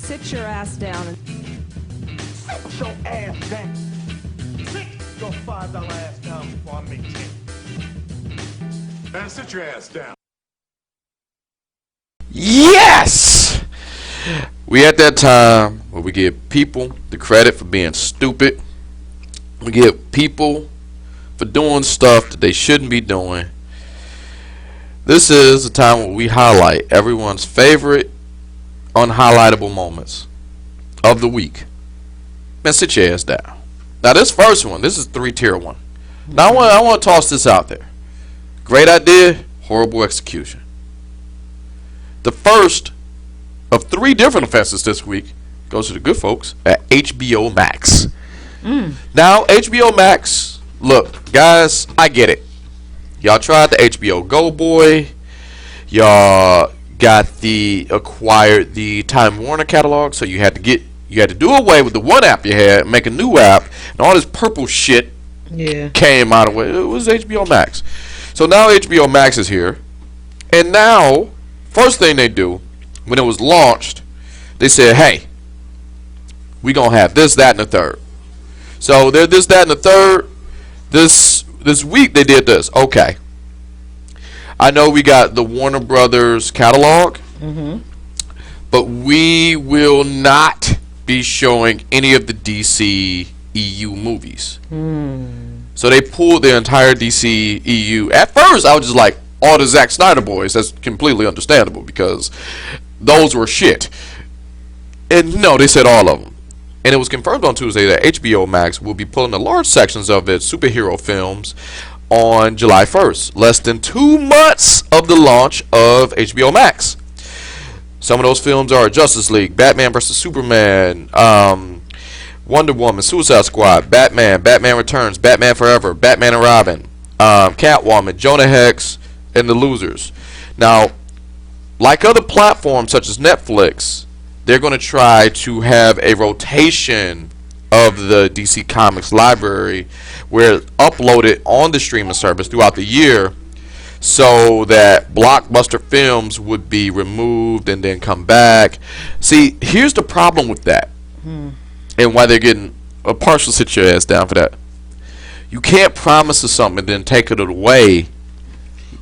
Sit your ass down and Sit your ass down. Sit your $5 ass down before I make 10. Man, sit your ass down. Yes! We at that time where we give people the credit for being stupid. We give people for doing stuff that they shouldn't be doing. This is a time where we highlight everyone's favorite unhighlightable moments of the week. Man, sit your ass down. Now this first one, this is 3-tier one. Now I want to toss this out there. Great idea, horrible execution. The first of 3 different offenses this week goes to the good folks at HBO Max. Now HBO Max, look guys, I get it. Y'all tried the HBO Go Boy. Y'all acquired the Time Warner catalog, so you had to do away with the one app you had, make a new app, and all this purple shit came out of it. It was HBO Max. So now HBO Max is here, and now first thing they do when it was launched, they said, "Hey, we gonna have this, that, and the third." So they're this, that, and the third. This week they did this. Okay, I know we got the Warner Brothers catalog, but we will not be showing any of the DC EU movies. So they pulled the entire DC EU. At first, I was just like, all the Zack Snyder boys. That's completely understandable because those were shit. And no, they said all of them. And it was confirmed on Tuesday that HBO Max will be pulling the large sections of its superhero films on July 1st, less than 2 months of the launch of HBO Max. Some of those films are Justice League, Batman vs. Superman, Wonder Woman, Suicide Squad, Batman, Batman Returns, Batman Forever, Batman and Robin, Catwoman, Jonah Hex, and The Losers. Now, like other platforms such as Netflix, they're going to try to have a rotation of the DC Comics library where it's uploaded on the streaming service throughout the year so that blockbuster films would be removed and then come back. See, here's the problem with that, and why they're getting a partial sit your ass down for that. You can't promise us something and then take it away.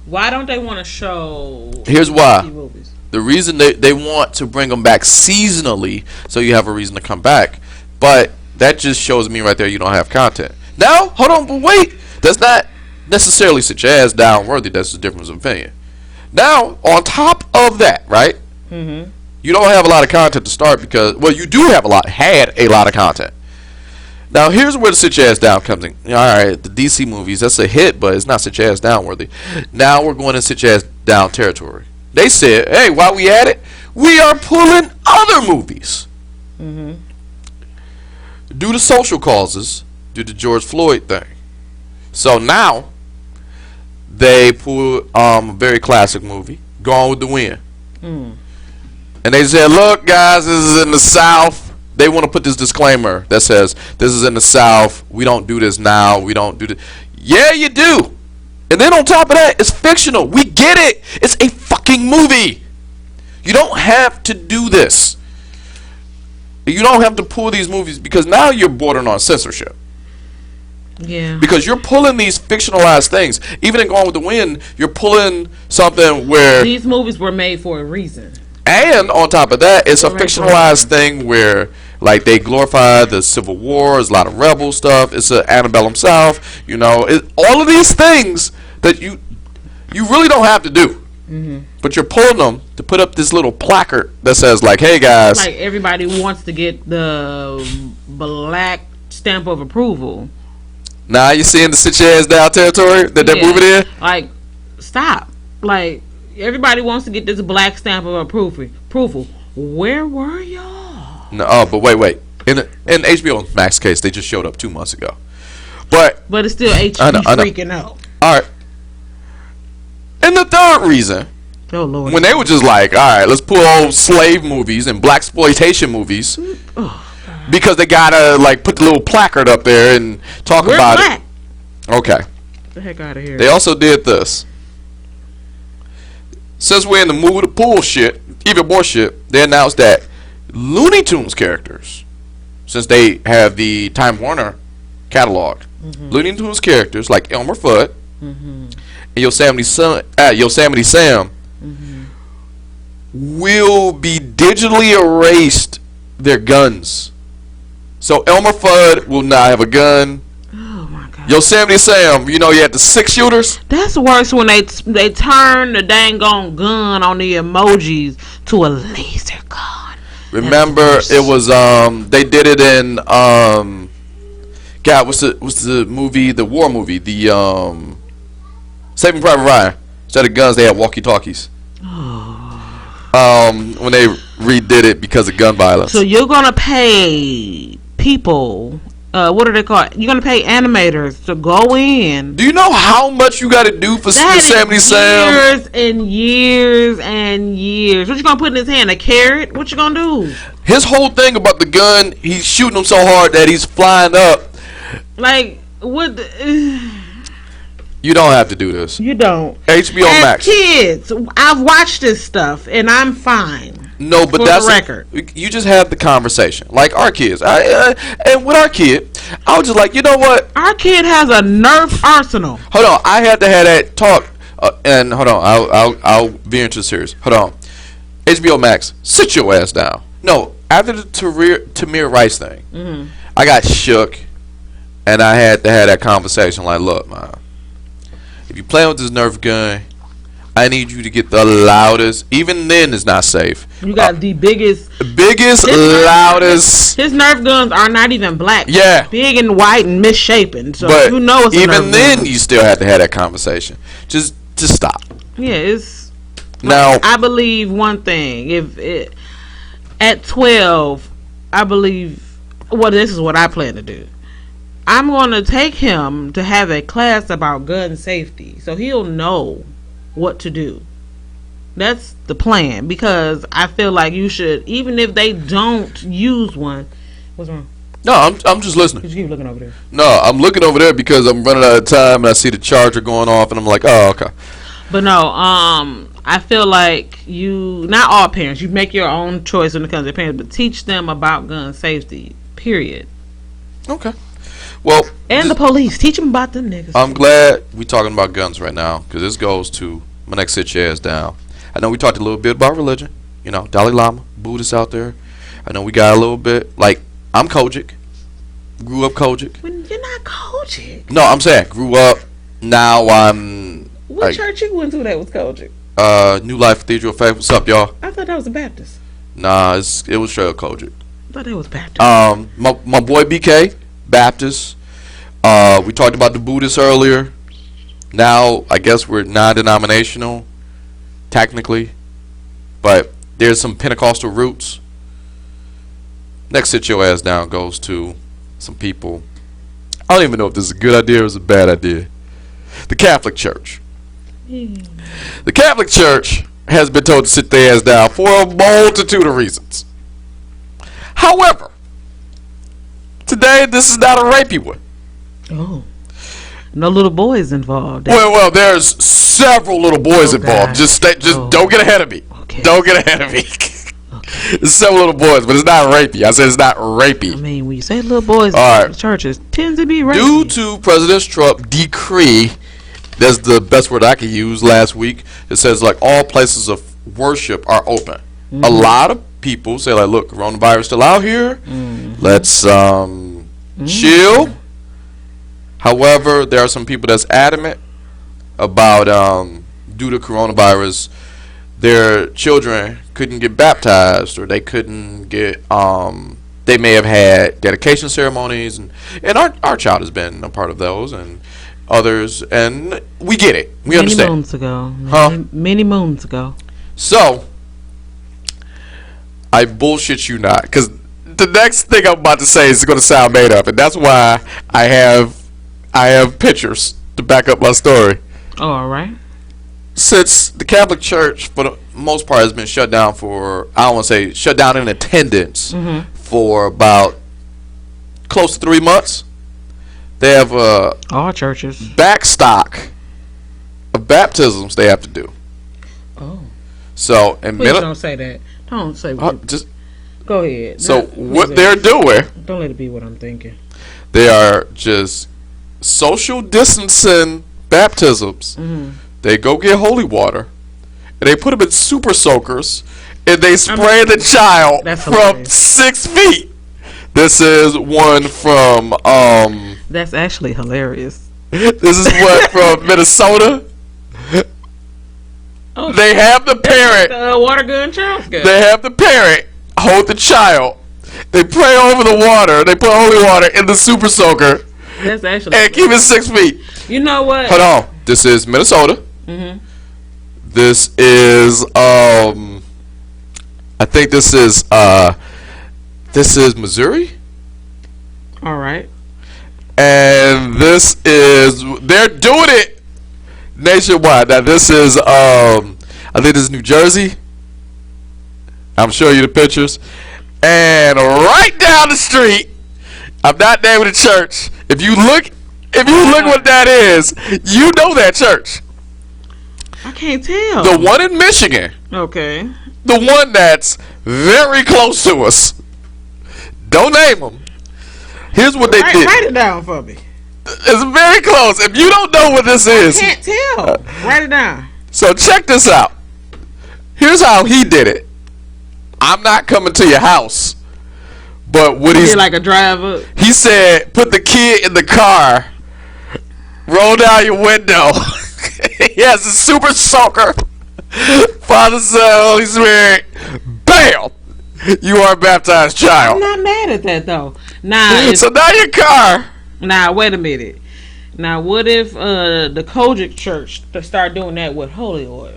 Why don't they want to show? Here's why. Movies? The reason they want to bring them back seasonally, so you have a reason to come back. But that just shows me right there you don't have content. Now, hold on, but wait. That's not necessarily sit your ass down worthy. That's the difference of opinion. Now, on top of that, right? You don't have a lot of content to start because, well, you do have had a lot of content. Now, here's where the sit your ass down comes in. All right, the DC movies, that's a hit, but it's not sit your ass down worthy. Now we're going to sit your ass down territory. They said, hey, while we at it, we are pulling other movies. Due to social causes, due to George Floyd thing. So now, they pulled a very classic movie, Gone with the Wind. And they said, look, guys, this is in the South. They want to put this disclaimer that says, this is in the South. We don't do this now. We don't do this. Yeah, you do. And then on top of that, it's fictional. We get it. It's a fucking movie. You don't have to do this. You don't have to pull these movies because now you're bordering on censorship. Yeah. Because you're pulling these fictionalized things. Even in Gone with the Wind, you're pulling something where these movies were made for a reason. And on top of that, it's a fictionalized thing where, like, they glorify the Civil War. There's a lot of rebel stuff. It's an antebellum South. You know, all of these things that you really don't have to do. But you're pulling them to put up this little placard that says, like, hey, guys. Like, everybody wants to get the black stamp of approval. Now you seeing the sit your ass down territory that they're moving in? Like, stop. Like, everybody wants to get this black stamp of approval. Where were y'all? No, but wait. In HBO Max case, they just showed up 2 months ago. But it's still HD freaking out. All right. And the third reason, Lord, when they were just like, all right, let's pull old slave movies and blaxploitation movies, because they gotta like put the little placard up there and talk about black. It. Okay. Get the heck out of here. They also did this. Since we're in the mood to pull shit, even more shit, they announced that Looney Tunes characters, since they have the Time Warner catalog. Looney Tunes characters like Elmer Fudd and Yosemite Sam will be digitally erased their guns. So Elmer Fudd will not have a gun. Oh my god. Yosemite Sam, you know, you had the 6-shooters. That's worse when they turn the dang on gun on the emojis to a laser gun. Remember, it was they did it in God, what's the movie, the war movie, the Saving Private Ryan. Instead of guns, they had walkie-talkies. When they redid it because of gun violence. So you're gonna pay people, what are they called? You're gonna pay animators to go in. Do you know how much you got to do for Yosemite Sam? Years and years and years. What you gonna put in his hand? A carrot? What you gonna do? His whole thing about the gun, he's shooting them so hard that he's flying up. Like what? You don't have to do this. You don't. HBO Max. Kids, I've watched this stuff and I'm fine. No, but for that's the record. You just have the conversation, like our kids. And with our kid, I was just like, you know what? Our kid has a Nerf arsenal. Hold on, I had to have that talk. And hold on, I'll veer into serious. Hold on, HBO Max, sit your ass down. No, after the Tamir Rice thing, I got shook, and I had to have that conversation. Like, look, man, if you playing with this Nerf gun, I need you to get the loudest. Even then, it's not safe. You got the biggest, loudest. His Nerf guns are not even black. Yeah, big and white and misshapen. So but you know it's a even Nerf then, gun. you still have to have that conversation. Just stop. Yeah, it's now. I believe one thing. If it at 12, I believe. Well, this is what I plan to do. I'm going to take him to have a class about gun safety, so he'll know what to do. That's the plan, because I feel like you should, even if they don't use one. What's wrong? No, I'm just listening. You keep looking over there. No, I'm looking over there because I'm running out of time and I see the charger going off and I'm like, oh, okay. But no, I feel like not all parents, you make your own choice when it comes to parents, but teach them about gun safety, period. Okay. Well, and the police, teach them about them niggas. I'm glad we talking about guns right now, because this goes to my next sit your ass down. I know we talked a little bit about religion, you know, Dalai Lama, Buddhists out there. I know we got a little bit, like, I'm Kojic, grew up Kojic. When you're not Kojic. No, I'm saying grew up. Now I'm. What church you went to that was Kojic? New Life Cathedral of Faith. What's up, y'all? I thought that was a Baptist. Nah, it was straight up Kojic. I thought it was Baptist. My boy BK, Baptist. We talked about the Buddhists earlier. Now I guess we're non-denominational, technically, but there's some Pentecostal roots. Next sit your ass down goes to some people. I don't even know if this is a good idea or is a bad idea. The Catholic Church. The Catholic Church has been told to sit their ass down for a multitude of reasons. However, today this is not a rapey one. Oh. No little boys involved. Well, there's several little boys involved. Gosh. Just don't get ahead of me. Okay. Don't get ahead of me. It's several little boys, but it's not rapey. I said it's not rapey. I mean, when you say little boys in churches, tend to be rapey. Due to President Trump's decree, that's the best word I could use last week. It says, like, all places of worship are open. Mm-hmm. A lot of people say, like, look, coronavirus still out here. Mm-hmm. Let's chill. However, there are some people that's adamant about due to coronavirus, their children couldn't get baptized, or they couldn't get they may have had dedication ceremonies, and our child has been a part of those, and others, and we get it. We understand. Many moons ago. So I bullshit you not, because the next thing I'm about to say is going to sound made up, and that's why I have pictures to back up my story. Oh, all right. Since the Catholic Church, for the most part, has been shut down for, I don't want to say shut down in attendance for about close to 3 months, they have all churches backstock of baptisms they have to do. Oh. So, and please don't say that. Don't say just Go ahead. So what they're doing, Don't let it be what I'm thinking. they are just social distancing baptisms. Mm-hmm. They go get holy water, and they put them in super soakers, and they spray the child from hilarious. 6 feet. This is one from That's actually hilarious. this is one from Minnesota. Oh, They have the parent. water gun Charles gun. They have the parent hold the child. They pray over the water. They put holy water in the super soaker That's actually. and keep it 6 feet. You know what? Hold on. This is Minnesota. Mm-hmm. This is I think this is Missouri. All right. And this is they're doing it nationwide. Now this is I think this is New Jersey. I'm showing you the pictures. And right down the street, I'm not naming the church. If you look what that is, you know that church. I can't tell. The one in Michigan. Okay. The one that's very close to us. Don't name them. Here's what they did. Write it down for me. It's very close. If you don't know what this is, I can't tell. Write it down. so check this out. Here's how he did it. I'm not coming to your house, but what You're like a driver. he said, put the kid in the car, roll down your window. He has a super soaker. Father, Son, Holy Spirit. Bam! You are a baptized I'm child. not mad at that though. Now, So now your car. now wait a minute. Now, what if the Kojic Church start doing that with holy oil?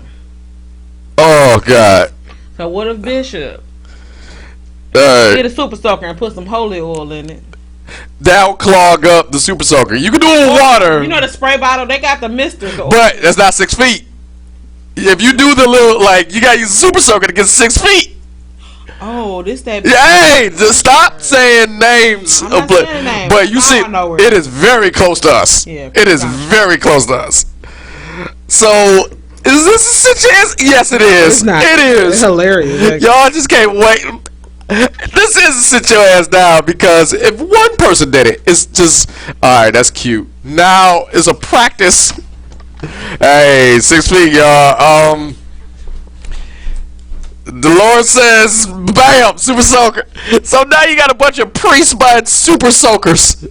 Oh God. So what if Bishop Uh, get a super soaker and put some holy oil in it? that'll clog up the super soaker. You can do it with water, You know the spray bottle? They got the mister. but that's not 6 feet. If you do the little, like, you gotta use a super soaker to get 6 feet. Oh, this that. Hey, just stop saying names. I'm not saying names. But you Now see, I know where it is very close to us. Yeah, it is gotcha. very close to us. So, is this a situation? Yes, it is. It's not. It is. It's hilarious. Y'all just can't wait. This is sit your ass down, because if one person did it, it's just, all right, that's cute. Now it's a practice. Hey, 6 feet, y'all. The Lord says, bam, super soaker. So now you got a bunch of priests buying super soakers.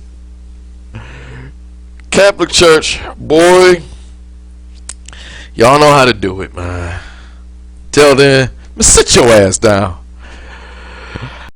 Catholic Church, boy, y'all know how to do it, man. Till then, sit your ass down.